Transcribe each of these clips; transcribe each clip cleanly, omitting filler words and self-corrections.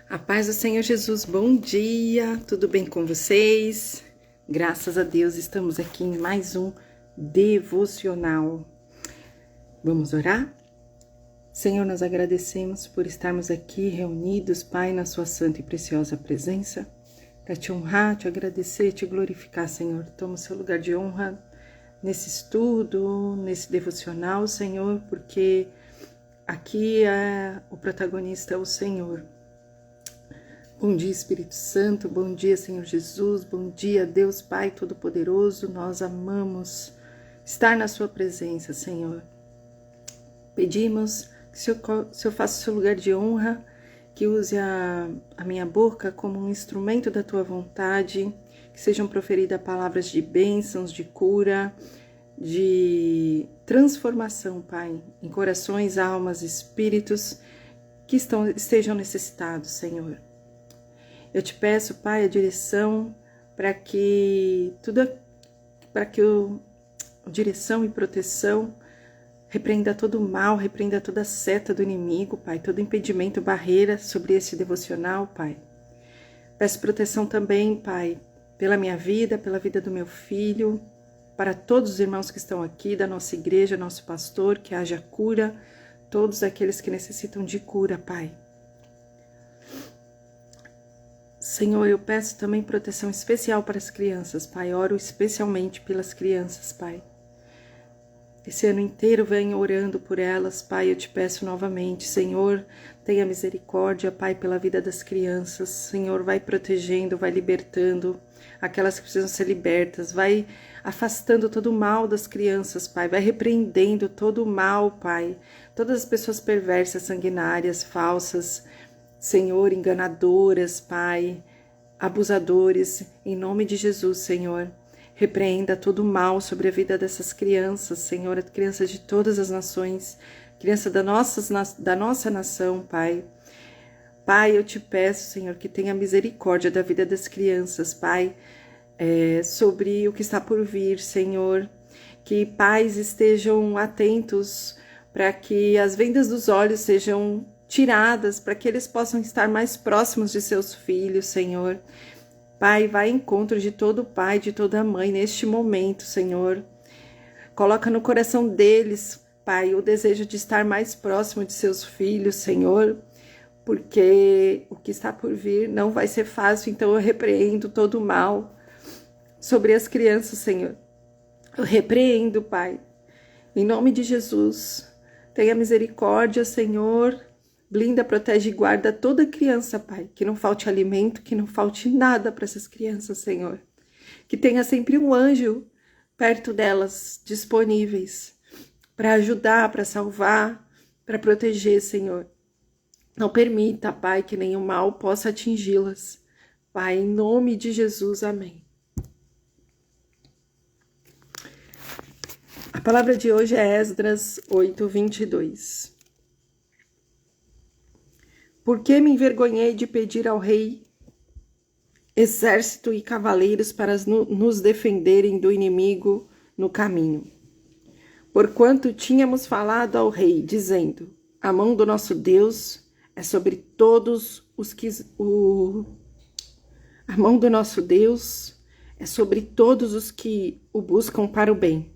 A paz do Senhor Jesus, bom dia, tudo bem com vocês? Graças a Deus estamos aqui em mais um devocional. Vamos orar? Senhor, nós agradecemos por estarmos aqui reunidos, Pai, na sua santa e preciosa presença, para te honrar, te agradecer, te glorificar, Senhor. Toma o seu lugar de honra nesse estudo, nesse devocional, Senhor, porque aqui o protagonista é o Senhor. Bom dia, Espírito Santo, bom dia, Senhor Jesus, bom dia, Deus Pai Todo-Poderoso, nós amamos estar na sua presença, Senhor. Pedimos que o Senhor faça o seu lugar de honra, que use a minha boca como um instrumento da tua vontade, que sejam proferidas palavras de bênçãos, de cura, de transformação, Pai, em corações, almas, espíritos que estejam necessitados, Senhor. Eu te peço, Pai, a direção direção e proteção repreenda todo o mal, repreenda toda a seta do inimigo, Pai, todo impedimento, barreira sobre esse devocional, Pai. Peço proteção também, Pai, pela minha vida, pela vida do meu filho, para todos os irmãos que estão aqui, da nossa igreja, nosso pastor, que haja cura, todos aqueles que necessitam de cura, Pai. Senhor, eu peço também proteção especial para as crianças, Pai. Oro especialmente pelas crianças, Pai. Esse ano inteiro venho orando por elas, Pai. Eu te peço novamente, Senhor, tenha misericórdia, Pai, pela vida das crianças. Senhor, vai protegendo, vai libertando aquelas que precisam ser libertas. Vai afastando todo o mal das crianças, Pai. Vai repreendendo todo o mal, Pai. Todas as pessoas perversas, sanguinárias, falsas, Senhor, enganadoras, Pai, abusadores, em nome de Jesus, Senhor, repreenda todo o mal sobre a vida dessas crianças, Senhor, crianças de todas as nações, crianças da nossa nação, Pai. Pai, eu te peço, Senhor, que tenha misericórdia da vida das crianças, Pai, sobre o que está por vir, Senhor, que pais estejam atentos para que as vendas dos olhos sejam tiradas, para que eles possam estar mais próximos de seus filhos, Senhor. Pai, vai em encontro de todo pai, de toda mãe neste momento, Senhor. Coloca no coração deles, Pai, o desejo de estar mais próximo de seus filhos, Senhor, porque o que está por vir não vai ser fácil, então eu repreendo todo o mal sobre as crianças, Senhor. Eu repreendo, Pai, em nome de Jesus. Tenha misericórdia, Senhor. Blinda, protege e guarda toda criança, Pai. Que não falte alimento, que não falte nada para essas crianças, Senhor. Que tenha sempre um anjo perto delas, disponíveis, para ajudar, para salvar, para proteger, Senhor. Não permita, Pai, que nenhum mal possa atingi-las. Pai, em nome de Jesus, amém. A palavra de hoje é Esdras 8:22. Por que me envergonhei de pedir ao rei exército e cavaleiros para nos defenderem do inimigo no caminho? Porquanto tínhamos falado ao rei, dizendo, a mão do nosso Deus é sobre todos os que... A mão do nosso Deus é sobre todos os que o buscam para o bem.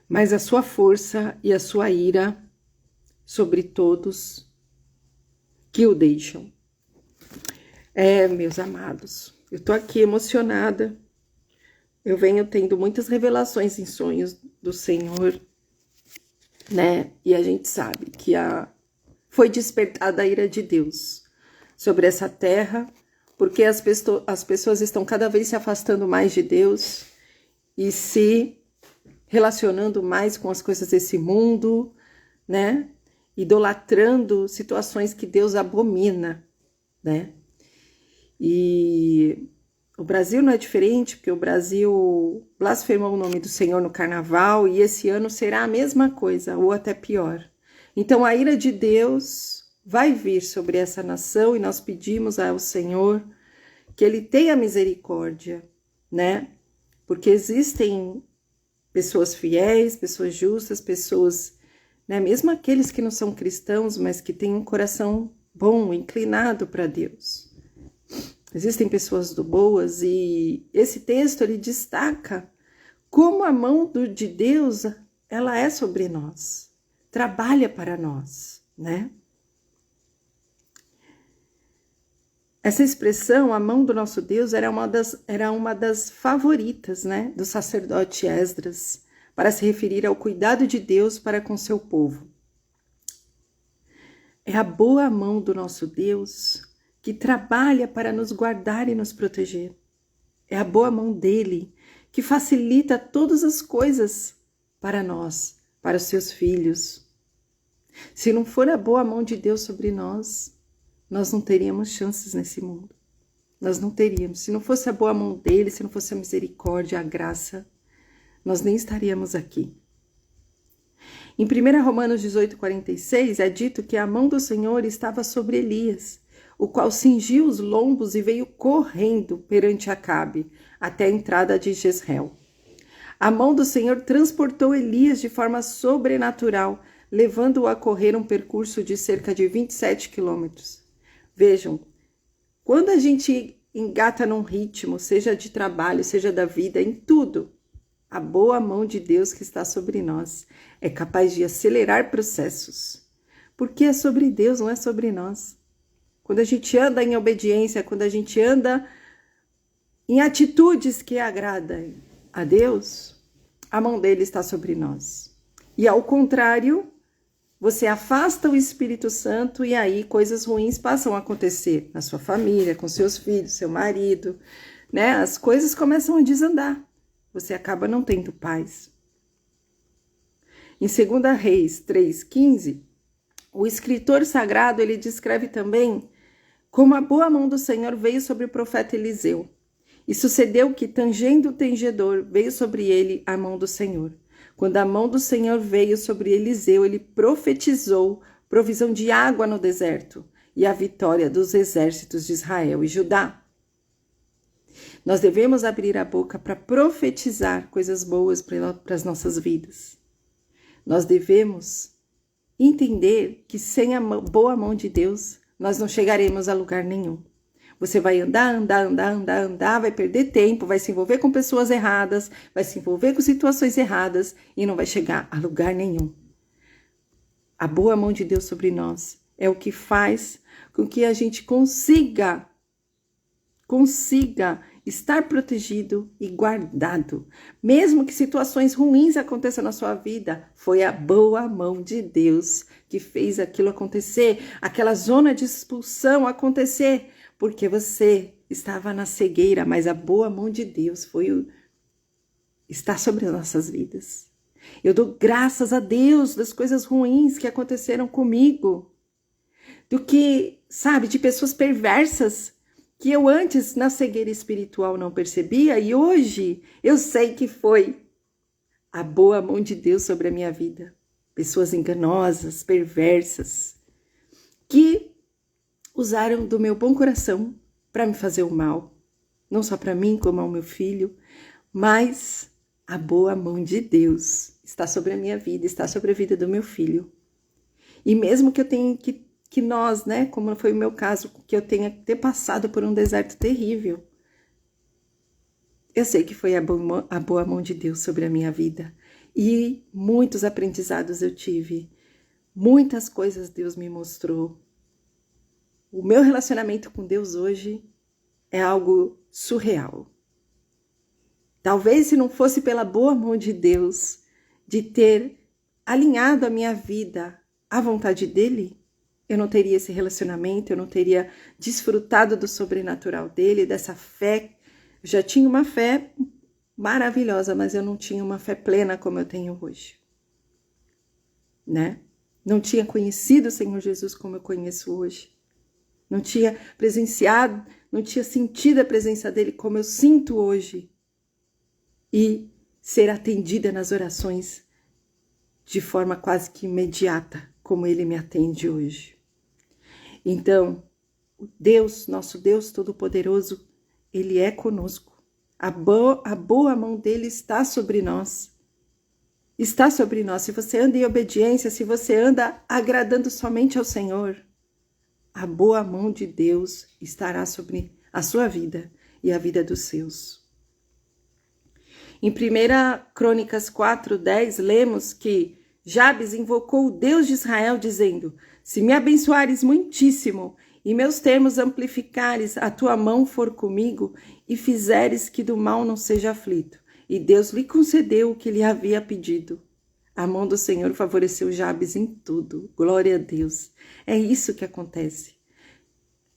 Mas a sua força e a sua ira sobre todos que o deixam. Meus amados, eu tô aqui emocionada. Eu venho tendo muitas revelações em sonhos do Senhor, né? E a gente sabe que foi despertada a ira de Deus sobre essa terra, porque as pessoas estão cada vez se afastando mais de Deus e se relacionando mais com as coisas desse mundo, né? Idolatrando situações que Deus abomina, né? E o Brasil não é diferente, porque o Brasil blasfemou o nome do Senhor no carnaval e esse ano será a mesma coisa, ou até pior. Então a ira de Deus vai vir sobre essa nação e nós pedimos ao Senhor que Ele tenha misericórdia, né? Porque existem pessoas fiéis, pessoas justas, pessoas, né, mesmo aqueles que não são cristãos, mas que têm um coração bom, inclinado para Deus. Existem pessoas boas e esse texto ele destaca como a mão de Deus ela é sobre nós, trabalha para nós, né? Essa expressão, a mão do nosso Deus, era uma das favoritas, né, do sacerdote Esdras, para se referir ao cuidado de Deus para com seu povo. É a boa mão do nosso Deus que trabalha para nos guardar e nos proteger. É a boa mão dele que facilita todas as coisas para nós, para os seus filhos. Se não for a boa mão de Deus sobre nós, nós não teríamos chances nesse mundo. Nós não teríamos. Se não fosse a boa mão dele, se não fosse a misericórdia, a graça, nós nem estaríamos aqui. Em 1 Romanos 18:46 é dito que a mão do Senhor estava sobre Elias, o qual cingiu os lombos e veio correndo perante Acabe, até a entrada de Jezreel. A mão do Senhor transportou Elias de forma sobrenatural, levando-o a correr um percurso de cerca de 27 quilômetros. Vejam, quando a gente engata num ritmo, seja de trabalho, seja da vida, em tudo, a boa mão de Deus que está sobre nós é capaz de acelerar processos, porque é sobre Deus, não é sobre nós. Quando a gente anda em obediência, quando a gente anda em atitudes que agradam a Deus, a mão dele está sobre nós. E ao contrário, você afasta o Espírito Santo e aí coisas ruins passam a acontecer na sua família, com seus filhos, seu marido, né? As coisas começam a desandar. Você acaba não tendo paz. Em 2 Reis 3:15, o escritor sagrado ele descreve também como a boa mão do Senhor veio sobre o profeta Eliseu. E sucedeu que, tangendo o tangedor, veio sobre ele a mão do Senhor. Quando a mão do Senhor veio sobre Eliseu, ele profetizou provisão de água no deserto e a vitória dos exércitos de Israel e Judá. Nós devemos abrir a boca para profetizar coisas boas para as nossas vidas. Nós devemos entender que sem a boa mão de Deus, nós não chegaremos a lugar nenhum. Você vai andar, vai perder tempo, vai se envolver com pessoas erradas, vai se envolver com situações erradas e não vai chegar a lugar nenhum. A boa mão de Deus sobre nós é o que faz com que a gente consiga estar protegido e guardado. Mesmo que situações ruins aconteçam na sua vida, foi a boa mão de Deus que fez aquilo acontecer, aquela zona de expulsão acontecer, porque você estava na cegueira, mas a boa mão de Deus está sobre as nossas vidas. Eu dou graças a Deus das coisas ruins que aconteceram comigo, do que, sabe, de pessoas perversas que eu antes na cegueira espiritual não percebia e hoje eu sei que foi a boa mão de Deus sobre a minha vida. Pessoas enganosas, perversas, que usaram do meu bom coração para me fazer o mal, não só para mim como ao meu filho, mas a boa mão de Deus está sobre a minha vida, está sobre a vida do meu filho. E mesmo que eu tenha que nós, né, como foi o meu caso, que eu tenha que ter passado por um deserto terrível, eu sei que foi a boa mão de Deus sobre a minha vida. E muitos aprendizados eu tive, muitas coisas Deus me mostrou. O meu relacionamento com Deus hoje é algo surreal. Talvez se não fosse pela boa mão de Deus, de ter alinhado a minha vida à vontade dele, eu não teria esse relacionamento, eu não teria desfrutado do sobrenatural dele, dessa fé. Eu já tinha uma fé maravilhosa, mas eu não tinha uma fé plena como eu tenho hoje, né? Não tinha conhecido o Senhor Jesus como eu conheço hoje. Não tinha presenciado, não tinha sentido a presença dele como eu sinto hoje. E ser atendida nas orações de forma quase que imediata, como ele me atende hoje. Então, Deus, nosso Deus Todo-Poderoso, ele é conosco. A boa mão dele está sobre nós. Está sobre nós. Se você anda em obediência, se você anda agradando somente ao Senhor, a boa mão de Deus estará sobre a sua vida e a vida dos seus. Em 1 Crônicas 4:10, lemos que Jabes invocou o Deus de Israel, dizendo: se me abençoares muitíssimo e meus termos amplificares, a tua mão for comigo e fizeres que do mal não seja aflito. E Deus lhe concedeu o que lhe havia pedido. A mão do Senhor favoreceu Jabes em tudo. Glória a Deus. É isso que acontece.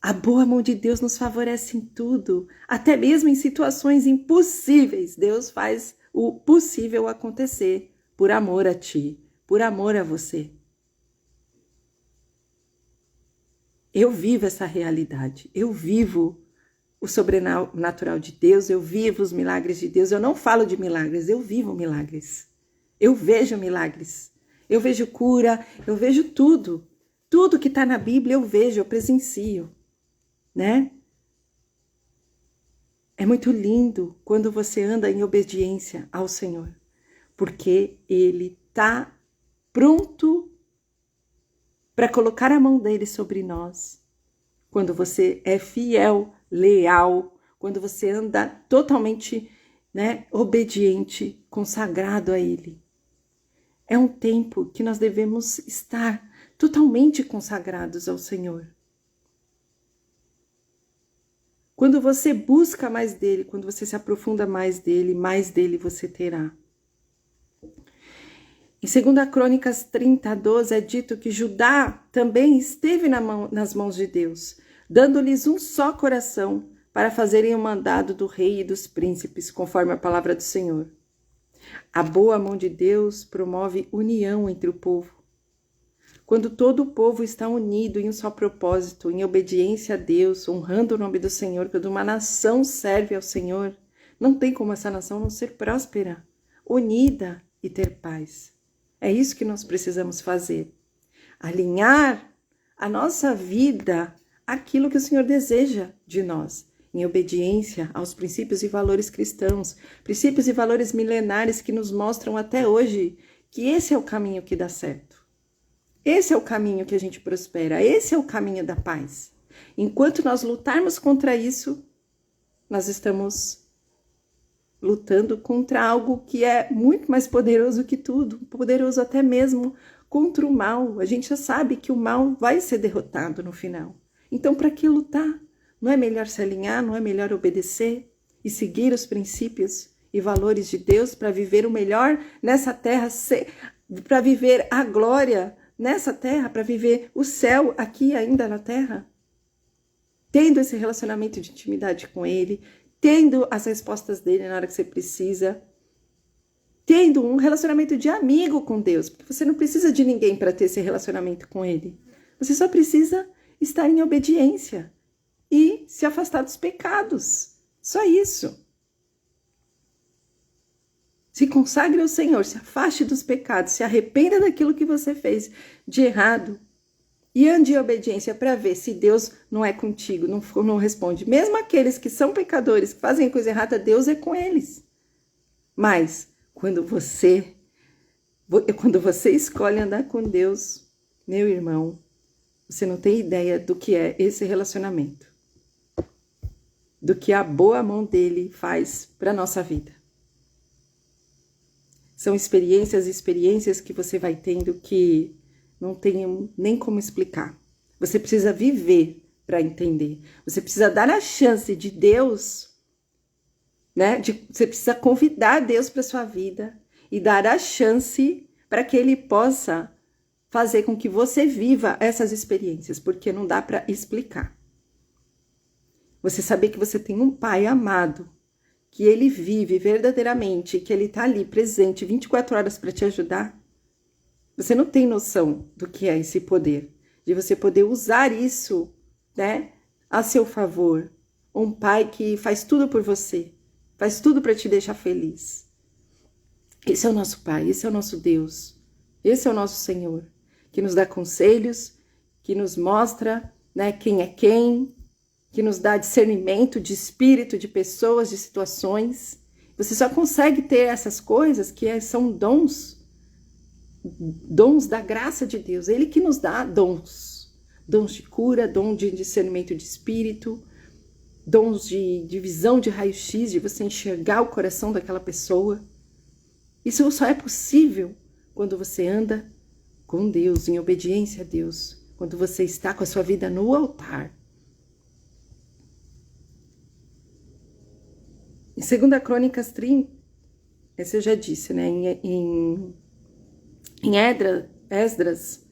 A boa mão de Deus nos favorece em tudo, até mesmo em situações impossíveis. Deus faz o possível acontecer por amor a ti, por amor a você. Eu vivo essa realidade, eu vivo o sobrenatural de Deus, eu vivo os milagres de Deus. Eu não falo de milagres, eu vivo milagres. Eu vejo milagres, eu vejo cura, eu vejo tudo. Tudo que está na Bíblia eu vejo, eu presencio, né? É muito lindo quando você anda em obediência ao Senhor, porque Ele está pronto para colocar a mão dele sobre nós. Quando você é fiel, leal, quando você anda totalmente, né, obediente, consagrado a Ele. É um tempo que nós devemos estar totalmente consagrados ao Senhor. Quando você busca mais dele, quando você se aprofunda mais dele você terá. Em 2 Crônicas 30:12 é dito que Judá também esteve nas mãos de Deus, dando-lhes um só coração para fazerem o mandado do rei e dos príncipes, conforme a palavra do Senhor. A boa mão de Deus promove união entre o povo. Quando todo o povo está unido em um só propósito, em obediência a Deus, honrando o nome do Senhor, quando uma nação serve ao Senhor, não tem como essa nação não ser próspera, unida e ter paz. É isso que nós precisamos fazer. Alinhar a nossa vida àquilo que o Senhor deseja de nós, em obediência aos princípios e valores cristãos, princípios e valores milenares que nos mostram até hoje que esse é o caminho que dá certo. Esse é o caminho que a gente prospera, esse é o caminho da paz. Enquanto nós lutarmos contra isso, nós estamos lutando contra algo que é muito mais poderoso que tudo, poderoso até mesmo contra o mal. A gente já sabe que o mal vai ser derrotado no final. Então, para que lutar? Não é melhor se alinhar, não é melhor obedecer e seguir os princípios e valores de Deus para viver o melhor nessa terra, para viver a glória nessa terra, para viver o céu aqui ainda na terra? Tendo esse relacionamento de intimidade com Ele, tendo as respostas dele na hora que você precisa, tendo um relacionamento de amigo com Deus, porque você não precisa de ninguém para ter esse relacionamento com Ele. Você só precisa estar em obediência e se afastar dos pecados. Só isso. Se consagre ao Senhor, se afaste dos pecados, se arrependa daquilo que você fez de errado e ande em obediência para ver se Deus não é contigo, não responde. Mesmo aqueles que são pecadores, que fazem coisa errada, Deus é com eles. Mas quando você escolhe andar com Deus, meu irmão, você não tem ideia do que é esse relacionamento, do que a boa mão dele faz para a nossa vida. São experiências que você vai tendo que não tem nem como explicar. Você precisa viver para entender. Você precisa dar a chance de Deus, né? Você precisa convidar Deus para sua vida e dar a chance para que Ele possa fazer com que você viva essas experiências, porque não dá para explicar. Você saber que você tem um Pai amado, que Ele vive verdadeiramente, que Ele está ali presente 24 horas para te ajudar. Você não tem noção do que é esse poder, de você poder usar isso, né, a seu favor. Um Pai que faz tudo por você, faz tudo para te deixar feliz. Esse é o nosso Pai, esse é o nosso Deus, esse é o nosso Senhor, que nos dá conselhos, que nos mostra, né, quem é quem, que nos dá discernimento de espírito, de pessoas, de situações. Você só consegue ter essas coisas que são dons da graça de Deus. Ele que nos dá dons. dons de cura, dom de discernimento de espírito, dons de visão de raio-x, de você enxergar o coração daquela pessoa. Isso só é possível quando você anda com Deus, em obediência a Deus, quando você está com a sua vida no altar. Em 2 Crônicas 30, esse eu já disse, né? Em Esdras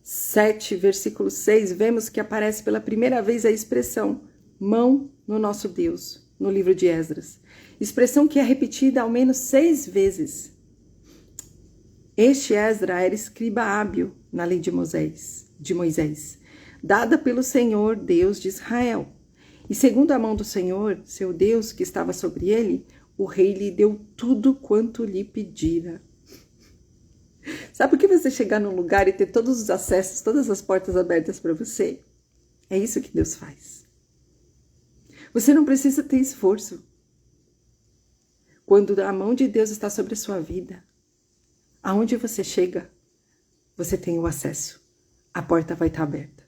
7, versículo 6, vemos que aparece pela primeira vez a expressão mão no nosso Deus, no livro de Esdras. Expressão que é repetida ao menos 6 vezes. Este Esdra era escriba hábil na lei de Moisés, dada pelo Senhor, Deus de Israel. E segundo a mão do Senhor, seu Deus, que estava sobre ele, o rei lhe deu tudo quanto lhe pedira. Sabe por que você chegar num lugar e ter todos os acessos, todas as portas abertas para você? É isso que Deus faz. Você não precisa ter esforço. Quando a mão de Deus está sobre a sua vida, aonde você chega, você tem o acesso. A porta vai estar aberta.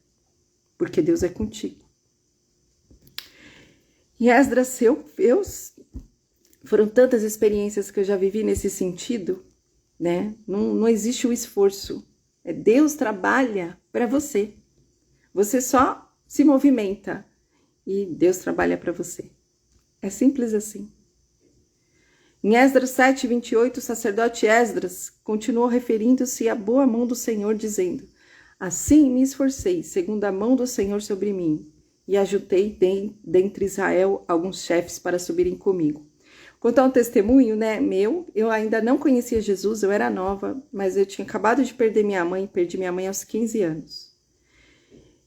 Porque Deus é contigo. Em Esdras, foram tantas experiências que eu já vivi nesse sentido, né? Não existe o esforço. Deus trabalha para você. Você só se movimenta e Deus trabalha para você. É simples assim. Em Esdras 7, 28, o sacerdote Esdras continuou referindo-se à boa mão do Senhor, dizendo: assim me esforcei, segundo a mão do Senhor sobre mim, e ajuntei dentre Israel alguns chefes para subirem comigo. Contar um testemunho, né, eu ainda não conhecia Jesus, eu era nova, mas eu tinha acabado de perder minha mãe, perdi minha mãe aos 15 anos.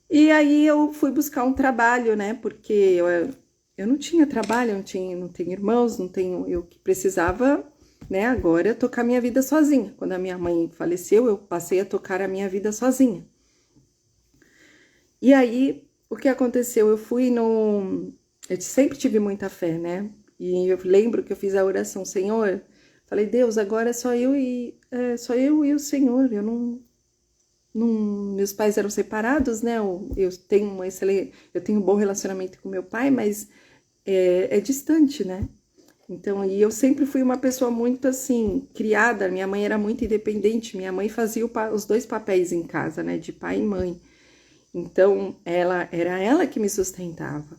E aí eu fui buscar um trabalho, né, porque eu não tinha trabalho, não tenho irmãos, eu que precisava, né, agora tocar minha vida sozinha. Quando a minha mãe faleceu, eu passei a tocar a minha vida sozinha. E aí, o que aconteceu? Eu sempre tive muita fé, né? E eu lembro que eu fiz a oração, Senhor, falei, Deus, agora é só eu e o Senhor. Meus pais eram separados, né? Eu tenho um bom relacionamento com meu pai, mas é distante, né? Então, e eu sempre fui uma pessoa muito assim, criada. Minha mãe era muito independente. Minha mãe fazia os 2 papéis em casa, né? De pai e mãe. Então, era ela que me sustentava.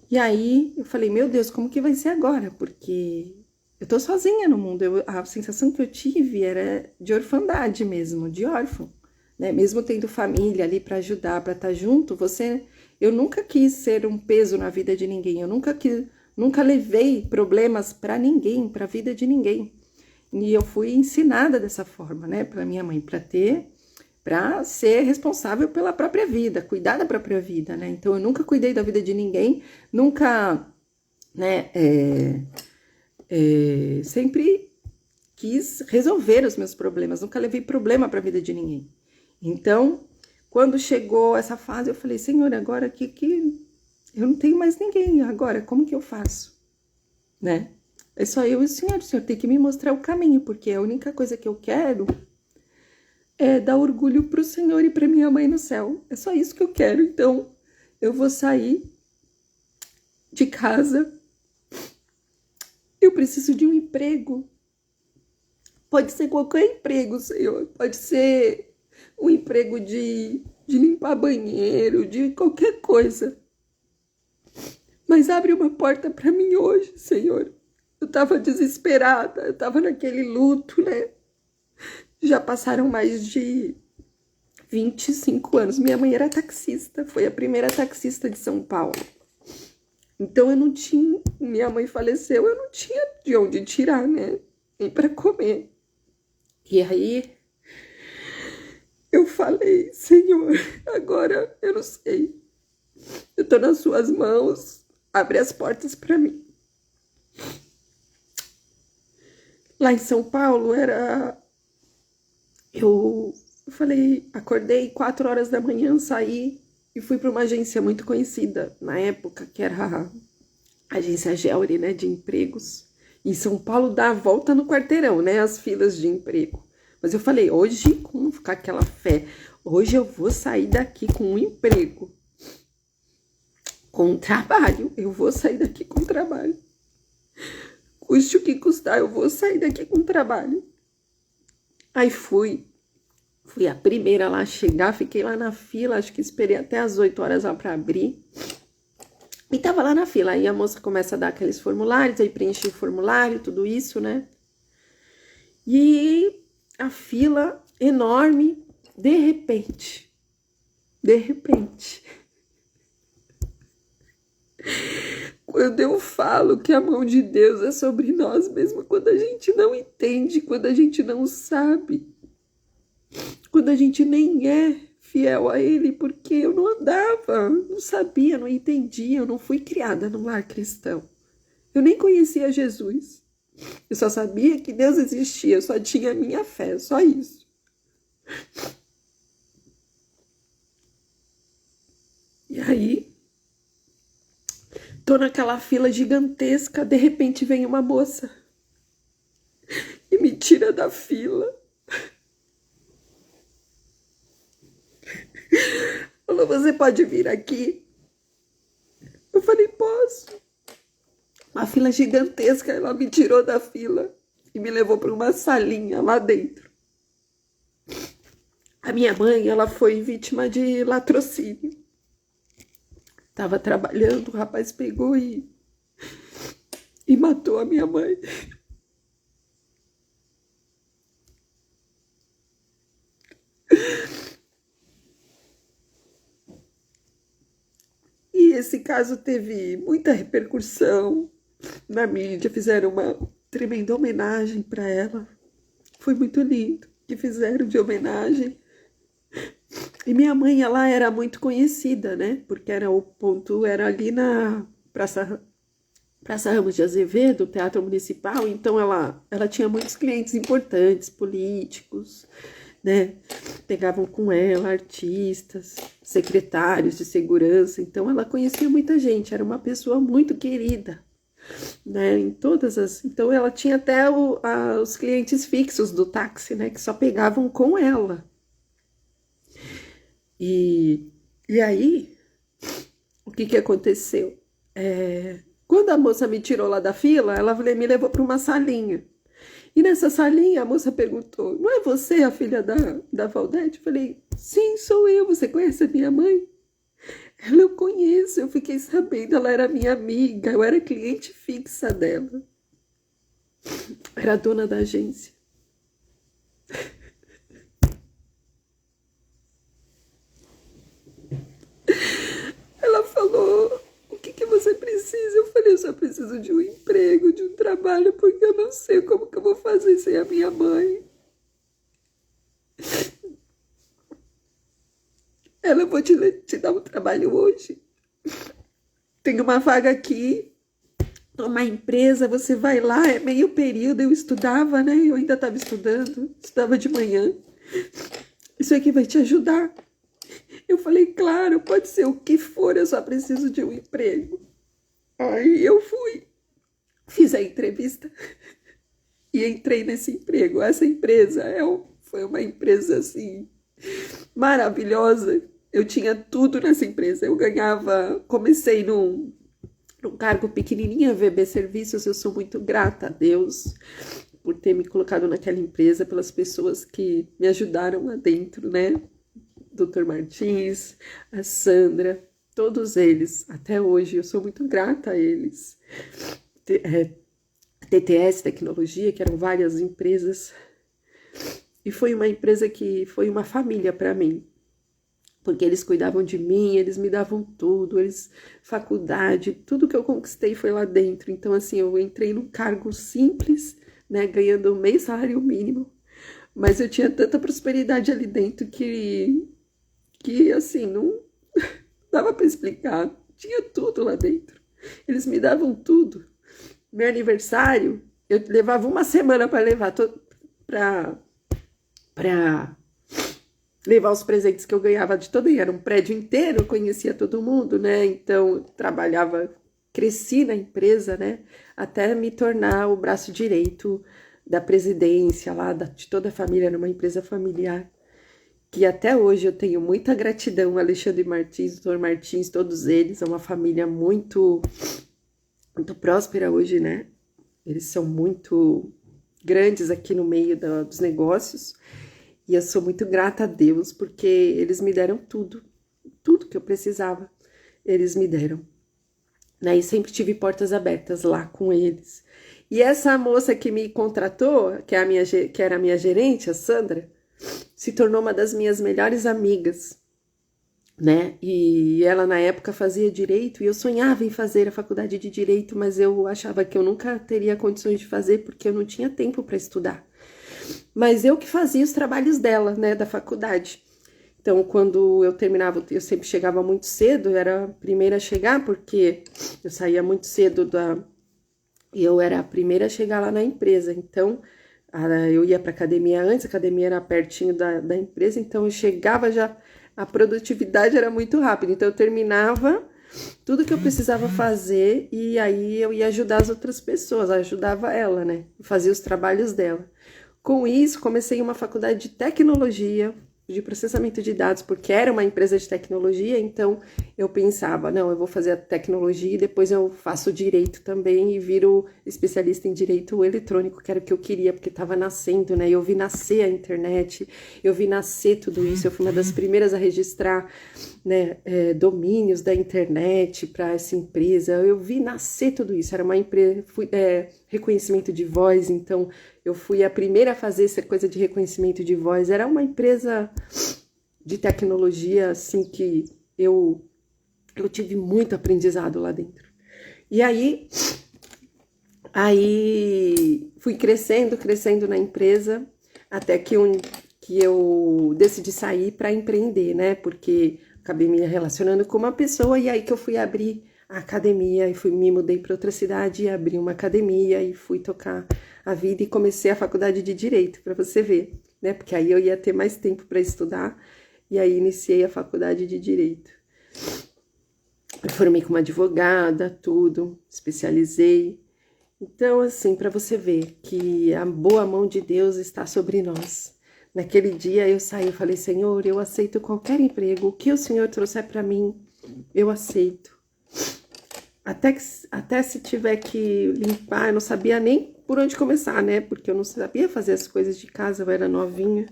E aí, eu falei, meu Deus, como que vai ser agora? Porque eu tô sozinha no mundo. A sensação que eu tive era de orfandade mesmo, de órfão. Né? Mesmo tendo família ali para ajudar, para estar junto, eu nunca quis ser um peso na vida de ninguém. Eu nunca levei problemas para ninguém, para a vida de ninguém. E eu fui ensinada dessa forma, né? Pela minha mãe, para ser responsável pela própria vida, cuidar da própria vida, né? Então, eu nunca cuidei da vida de ninguém, nunca, né, sempre quis resolver os meus problemas, nunca levei problema para a vida de ninguém. Então, quando chegou essa fase, eu falei, Senhor, agora que eu não tenho mais ninguém, agora como que eu faço? Né? É só eu e o Senhor tem que me mostrar o caminho, porque a única coisa que eu quero é dar orgulho para o Senhor e para minha mãe no céu. É só isso que eu quero. Então, eu vou sair de casa. Eu preciso de um emprego. Pode ser qualquer emprego, Senhor. Pode ser um emprego de limpar banheiro, de qualquer coisa. Mas abre uma porta para mim hoje, Senhor. Eu estava desesperada, eu estava naquele luto, né? Já passaram mais de 25 anos. Minha mãe era taxista, foi a primeira taxista de São Paulo. Então eu não tinha, minha mãe faleceu, eu não tinha de onde tirar, né? Nem para comer. E aí eu falei, Senhor, agora eu não sei. Eu tô nas suas mãos, abre as portas para mim. Lá em São Paulo eu falei, acordei 4 horas da manhã, saí e fui para uma agência muito conhecida na época, que era a agência Gelri, né, de empregos. Em São Paulo dá a volta no quarteirão, né, as filas de emprego. Mas eu falei, hoje, como ficar aquela fé? Hoje eu vou sair daqui com um emprego, com um trabalho. Eu vou sair daqui com trabalho. Custe o que custar, eu vou sair daqui com trabalho. Aí fui a primeira lá a chegar, fiquei lá na fila, acho que esperei até as 8 horas lá para abrir. E tava lá na fila, aí a moça começa a dar aqueles formulários, aí preenche o formulário, tudo isso, né? E a fila enorme, de repente, quando eu falo que a mão de Deus é sobre nós, mesmo quando a gente não entende, quando a gente não sabe, quando a gente nem é fiel a Ele, porque eu não andava, não sabia, não entendia, eu não fui criada num lar cristão. Eu nem conhecia Jesus. Eu só sabia que Deus existia, eu só tinha a minha fé, só isso. E aí, tô naquela fila gigantesca, de repente vem uma moça e me tira da fila. Falou, você pode vir aqui? Eu falei, posso. Uma fila gigantesca, ela me tirou da fila e me levou para uma salinha lá dentro. A minha mãe, ela foi vítima de latrocínio. Tava trabalhando, o rapaz pegou e matou a minha mãe. E esse caso teve muita repercussão na mídia, fizeram uma tremenda homenagem para ela. Foi muito lindo que fizeram de homenagem. E minha mãe, ela era muito conhecida, né? Porque o ponto era ali na Praça Ramos de Azevedo, Teatro Municipal. Então ela tinha muitos clientes importantes, políticos, né? Pegavam com ela artistas, secretários de segurança. Então ela conhecia muita gente, era uma pessoa muito querida, né? Em todas as. Então ela tinha até os clientes fixos do táxi, né? Que só pegavam com ela. E aí, o que aconteceu? Quando a moça me tirou lá da fila, ela me levou para uma salinha. E nessa salinha, a moça perguntou, não é você a filha da Valdete? Eu falei, sim, sou eu, você conhece a minha mãe? Ela, eu conheço, eu fiquei sabendo, ela era minha amiga, eu era cliente fixa dela. Era a dona da agência. Ela falou, o que você precisa? Eu falei, eu só preciso de um emprego, de um trabalho, porque eu não sei como que eu vou fazer sem a minha mãe. Ela, eu vou te dar um trabalho hoje. Tem uma vaga aqui, numa empresa, você vai lá, é meio período, eu estudava, né? Eu ainda estava estudava de manhã. Isso aqui vai te ajudar. Eu falei, claro, pode ser o que for, eu só preciso de um emprego. Aí eu fui, fiz a entrevista e entrei nesse emprego. Essa empresa foi uma empresa, assim, maravilhosa. Eu tinha tudo nessa empresa. Eu comecei num cargo pequenininho, VB Serviços. Eu sou muito grata a Deus por ter me colocado naquela empresa, pelas pessoas que me ajudaram lá dentro, né? Dr. Martins, a Sandra, todos eles, até hoje, eu sou muito grata a eles. TTS Tecnologia, que eram várias empresas, e foi uma empresa que foi uma família para mim, porque eles cuidavam de mim, eles me davam tudo, faculdade, tudo que eu conquistei foi lá dentro. Então, assim, eu entrei num cargo simples, né, ganhando meio salário mínimo, mas eu tinha tanta prosperidade ali dentro que assim, não dava para explicar. Tinha tudo lá dentro. Eles me davam tudo. Meu aniversário, eu levava uma semana para levar para levar os presentes que eu ganhava de todo. Era um prédio inteiro, eu conhecia todo mundo, né? Então, eu trabalhava, cresci na empresa, né? Até me tornar o braço direito da presidência lá, de toda a família, era uma empresa familiar. que até hoje eu tenho muita gratidão, Alexandre Martins, Dr. Martins, todos eles, é uma família muito, muito próspera hoje, né? Eles são muito grandes aqui no meio dos negócios, e eu sou muito grata a Deus, porque eles me deram tudo que eu precisava, eles me deram. Né? E sempre tive portas abertas lá com eles. E essa moça que me contratou, que era a minha gerente, a Sandra, se tornou uma das minhas melhores amigas, né? E ela na época fazia direito e eu sonhava em fazer a faculdade de direito, mas eu achava que eu nunca teria condições de fazer porque eu não tinha tempo para estudar. Mas eu que fazia os trabalhos dela, né, da faculdade. Então, quando eu terminava, eu sempre chegava muito cedo, eu era a primeira a chegar, porque eu saía muito cedo e eu era a primeira a chegar lá na empresa. Então, eu ia para academia antes, a academia era pertinho da empresa, então eu chegava já, a produtividade era muito rápida. Então, eu terminava tudo que eu precisava fazer e aí eu ia ajudar as outras pessoas, ajudava ela, né? Fazia os trabalhos dela. Com isso, comecei uma faculdade de tecnologia, de processamento de dados, porque era uma empresa de tecnologia, então eu pensava, não, eu vou fazer a tecnologia e depois eu faço direito também e viro especialista em direito eletrônico, que era o que eu queria, porque estava nascendo, né? Eu vi nascer a internet, eu vi nascer tudo isso, eu fui uma das primeiras a registrar, né, domínios da internet para essa empresa, eu vi nascer tudo isso, era uma empresa, reconhecimento de voz, então eu fui a primeira a fazer essa coisa de reconhecimento de voz. Era uma empresa de tecnologia, assim, que eu tive muito aprendizado lá dentro. E aí fui crescendo na empresa, até que eu decidi sair para empreender, né? Porque acabei me relacionando com uma pessoa e aí que eu fui abrir a academia e me mudei para outra cidade e abri uma academia e fui tocar a vida e comecei a faculdade de Direito, para você ver, né? Porque aí eu ia ter mais tempo para estudar e aí iniciei a faculdade de Direito. Eu formei como advogada, tudo, especializei. Então, assim, para você ver que a boa mão de Deus está sobre nós. Naquele dia eu saí e falei, Senhor, eu aceito qualquer emprego, o que o Senhor trouxer para mim, eu aceito. Até se tiver que limpar, eu não sabia nem por onde começar, né? Porque eu não sabia fazer as coisas de casa, eu era novinha.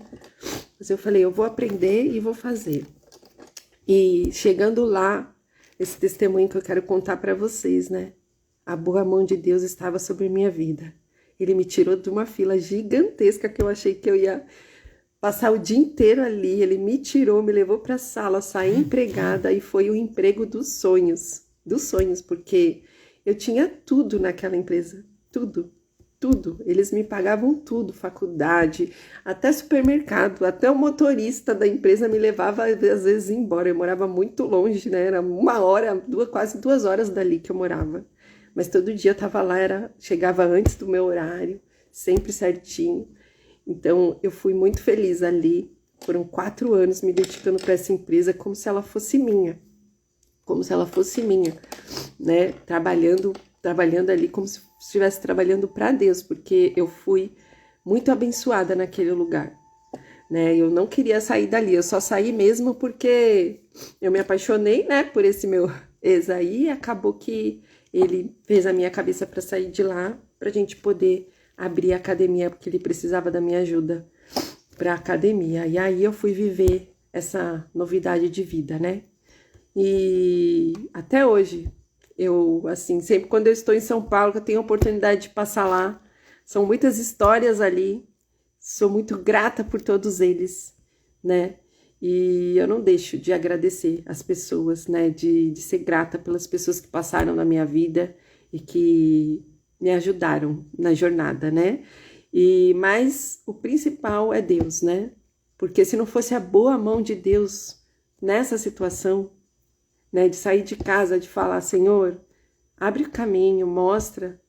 Mas eu falei, eu vou aprender e vou fazer. E chegando lá, esse testemunho que eu quero contar para vocês, né? A boa mão de Deus estava sobre minha vida. Ele me tirou de uma fila gigantesca que eu achei que eu ia passar o dia inteiro ali. Ele me tirou, me levou para a sala, saí empregada e foi o emprego dos sonhos. Dos sonhos, porque eu tinha tudo naquela empresa, tudo. Eles me pagavam tudo, faculdade, até supermercado, até o motorista da empresa me levava às vezes embora. Eu morava muito longe, né? Era 1 hora, quase 2 horas dali que eu morava. Mas todo dia eu tava lá, chegava antes do meu horário, sempre certinho. Então eu fui muito feliz ali. Foram 4 anos me dedicando para essa empresa como se ela fosse minha. Né? Trabalhando ali como se estivesse trabalhando para Deus, porque eu fui muito abençoada naquele lugar, né? Eu não queria sair dali, eu só saí mesmo porque eu me apaixonei, né, por esse meu ex aí, e acabou que ele fez a minha cabeça para sair de lá, pra gente poder abrir a academia, porque ele precisava da minha ajuda para a academia. E aí eu fui viver essa novidade de vida, né? E até hoje, eu, assim, sempre quando eu estou em São Paulo, que eu tenho a oportunidade de passar lá, são muitas histórias ali, sou muito grata por todos eles, né? E eu não deixo de agradecer as pessoas, né? De ser grata pelas pessoas que passaram na minha vida e que me ajudaram na jornada, né? Mas o principal é Deus, né? Porque se não fosse a boa mão de Deus nessa situação, né, de sair de casa, de falar, Senhor, abre o caminho, mostra.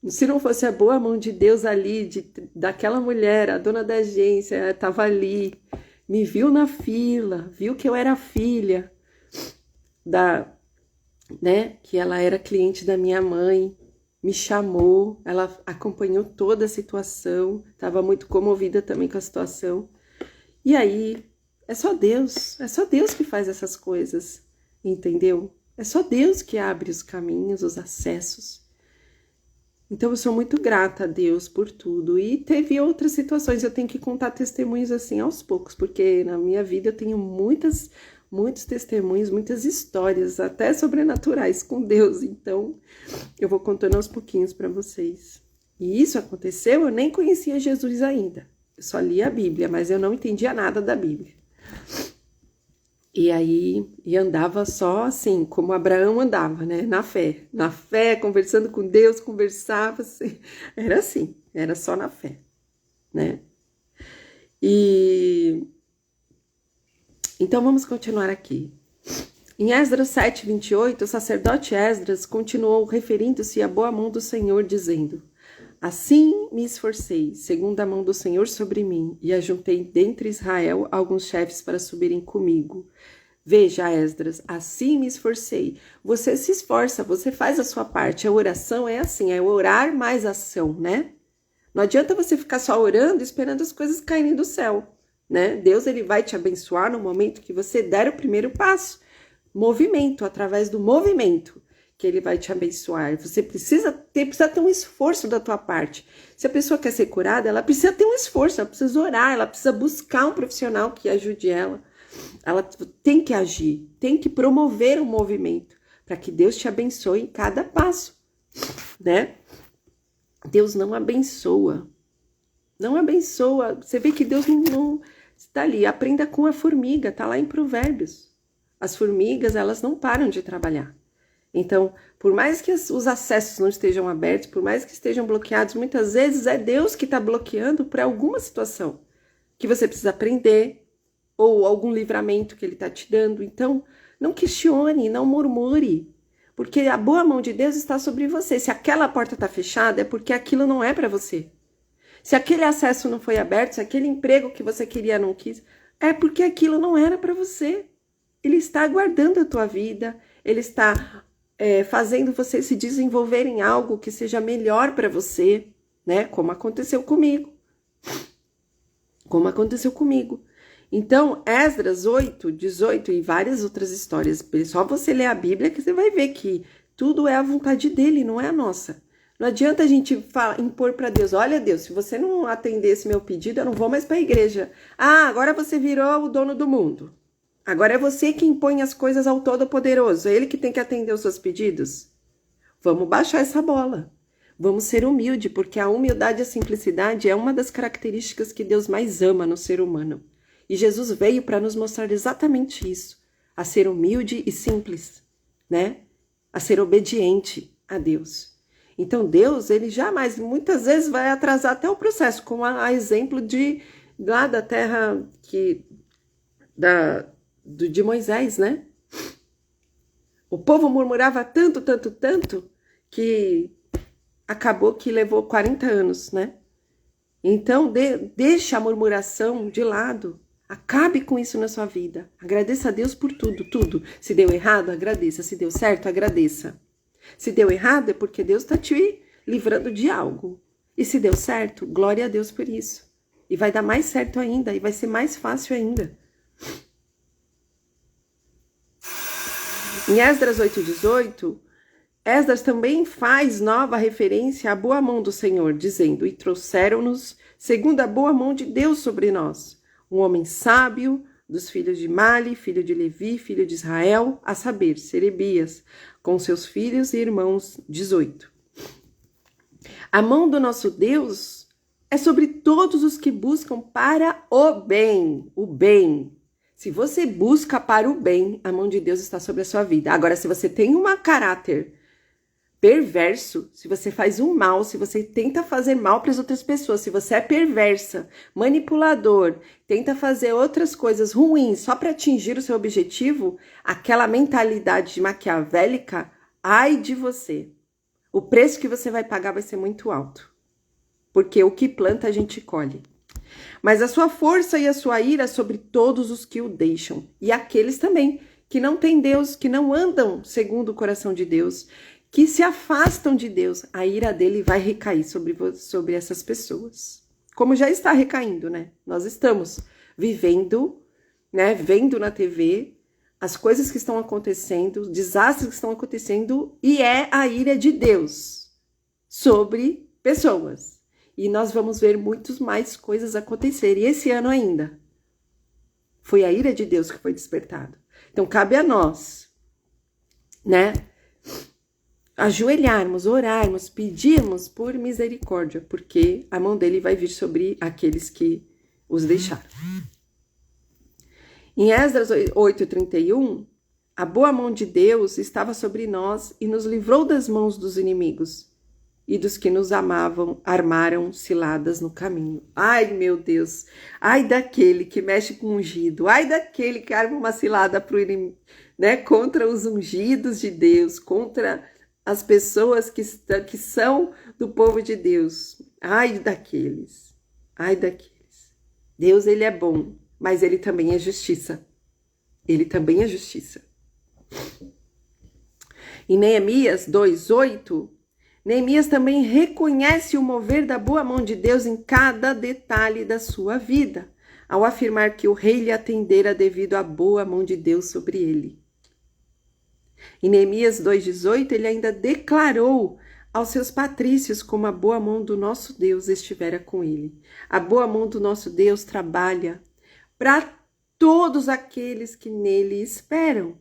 Se não fosse a boa mão de Deus ali, daquela mulher, a dona da agência, estava ali, me viu na fila, viu que eu era filha né, que ela era cliente da minha mãe, me chamou, ela acompanhou toda a situação, estava muito comovida também com a situação. E aí, É só Deus que faz essas coisas, entendeu? É só Deus que abre os caminhos, os acessos. Então eu sou muito grata a Deus por tudo. E teve outras situações, eu tenho que contar testemunhos assim aos poucos, porque na minha vida eu tenho muitos testemunhos, muitas histórias, até sobrenaturais com Deus. Então eu vou contando aos pouquinhos para vocês. E isso aconteceu, eu nem conhecia Jesus ainda. Eu só lia a Bíblia, mas eu não entendia nada da Bíblia. E aí, andava só assim, como Abraão andava, né? Na fé, conversando com Deus, conversava assim. Era assim, era só na fé, né? E então vamos continuar aqui. Em Esdras 7:28, o sacerdote Esdras continuou referindo-se à boa mão do Senhor, dizendo: assim me esforcei, segundo a mão do Senhor sobre mim, e ajuntei dentre Israel alguns chefes para subirem comigo. Veja, Esdras, assim me esforcei. Você se esforça, você faz a sua parte. A oração é assim, é orar mais ação, né? Não adianta você ficar só orando, esperando as coisas caírem do céu, né? Deus, ele vai te abençoar no momento que você der o primeiro passo. Movimento, através do movimento que ele vai te abençoar. Você precisa ter um esforço da tua parte. Se a pessoa quer ser curada, ela precisa ter um esforço, ela precisa orar, ela precisa buscar um profissional que ajude ela. Ela tem que agir, tem que promover um movimento para que Deus te abençoe em cada passo, né? Deus não abençoa. Não abençoa. Você vê que Deus não está ali. Aprenda com a formiga, está lá em Provérbios. As formigas, elas não param de trabalhar. Então, por mais que os acessos não estejam abertos, por mais que estejam bloqueados, muitas vezes é Deus que está bloqueando para alguma situação que você precisa aprender, ou algum livramento que ele está te dando. Então, não questione, não murmure, porque a boa mão de Deus está sobre você. Se aquela porta está fechada, é porque aquilo não é para você. Se aquele acesso não foi aberto, se aquele emprego que você queria não quis, é porque aquilo não era para você. Ele está aguardando a tua vida, ele está fazendo você se desenvolver em algo que seja melhor para você, né? Como aconteceu comigo. Então, Esdras 8:18 e várias outras histórias, só você ler a Bíblia que você vai ver que tudo é a vontade dele, não é a nossa. Não adianta a gente impor para Deus: olha, Deus, se você não atender esse meu pedido, eu não vou mais para a igreja. Ah, agora você virou o dono do mundo. Agora é você que impõe as coisas ao Todo-Poderoso, é ele que tem que atender os seus pedidos. Vamos baixar essa bola. Vamos ser humilde, porque a humildade e a simplicidade é uma das características que Deus mais ama no ser humano. E Jesus veio para nos mostrar exatamente isso, a ser humilde e simples, né? A ser obediente a Deus. Então Deus, ele jamais, muitas vezes vai atrasar até o processo, como a exemplo lá da terra de Moisés, né? O povo murmurava tanto, que acabou que levou 40 anos, né? Então deixa a murmuração de lado. Acabe com isso na sua vida. Agradeça a Deus por tudo. Se deu errado, agradeça. Se deu certo, agradeça. Se deu errado, é porque Deus está te livrando de algo. E se deu certo, glória a Deus por isso. E vai dar mais certo ainda, e vai ser mais fácil ainda. Em Esdras 8:18, Esdras também faz nova referência à boa mão do Senhor, dizendo: e trouxeram-nos segundo a boa mão de Deus sobre nós, um homem sábio dos filhos de Mali, filho de Levi, filho de Israel, a saber, Serebias, com seus filhos e irmãos. 18. A mão do nosso Deus é sobre todos os que buscam para o bem. Se você busca para o bem, a mão de Deus está sobre a sua vida. Agora, se você tem um caráter perverso, se você faz um mal, se você tenta fazer mal para as outras pessoas, se você é perversa, manipulador, tenta fazer outras coisas ruins só para atingir o seu objetivo, aquela mentalidade maquiavélica, ai de você. O preço que você vai pagar vai ser muito alto. Porque o que planta a gente colhe. Mas a sua força e a sua ira sobre todos os que o deixam. E aqueles também que não têm Deus, que não andam segundo o coração de Deus, que se afastam de Deus, a ira dele vai recair sobre essas pessoas. Como já está recaindo, né? Nós estamos vivendo né, vendo na TV as coisas que estão acontecendo, os desastres que estão acontecendo, e é a ira de Deus sobre pessoas. E nós vamos ver muitas mais coisas acontecer. E esse ano ainda foi a ira de Deus que foi despertada. Então cabe a nós, né, ajoelharmos, orarmos, pedirmos por misericórdia, porque a mão dele vai vir sobre aqueles que os deixaram. Em Esdras 8:31, a boa mão de Deus estava sobre nós e nos livrou das mãos dos inimigos e dos que nos amavam, armaram ciladas no caminho. Ai, meu Deus, ai daquele que mexe com ungido, ai daquele que arma uma cilada pro inimigo, né, contra os ungidos de Deus, contra as pessoas que são do povo de Deus. Ai daqueles, ai daqueles. Deus, ele é bom, mas ele também é justiça. Ele também é justiça. Em Neemias 2:8, Neemias também reconhece o mover da boa mão de Deus em cada detalhe da sua vida, ao afirmar que o rei lhe atendera devido à boa mão de Deus sobre ele. Em Neemias 2:18, ele ainda declarou aos seus patrícios como a boa mão do nosso Deus estivera com ele. A boa mão do nosso Deus trabalha para todos aqueles que nele esperam.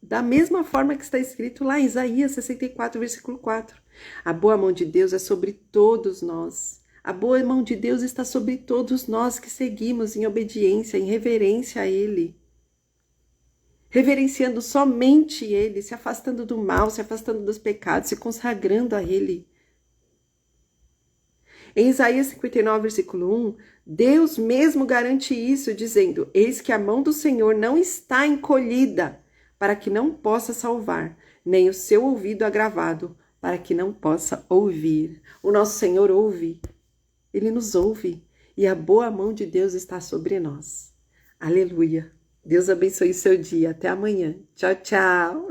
Da mesma forma que está escrito lá em Isaías 64, versículo 4. A boa mão de Deus é sobre todos nós. A boa mão de Deus está sobre todos nós que seguimos em obediência, em reverência a ele. Reverenciando somente ele, se afastando do mal, se afastando dos pecados, se consagrando a ele. Em Isaías 59, versículo 1, Deus mesmo garante isso, dizendo: eis que a mão do Senhor não está encolhida, para que não possa salvar, nem o seu ouvido agravado, para que não possa ouvir. O nosso Senhor ouve, ele nos ouve, e a boa mão de Deus está sobre nós. Aleluia! Deus abençoe o seu dia. Até amanhã. Tchau, tchau!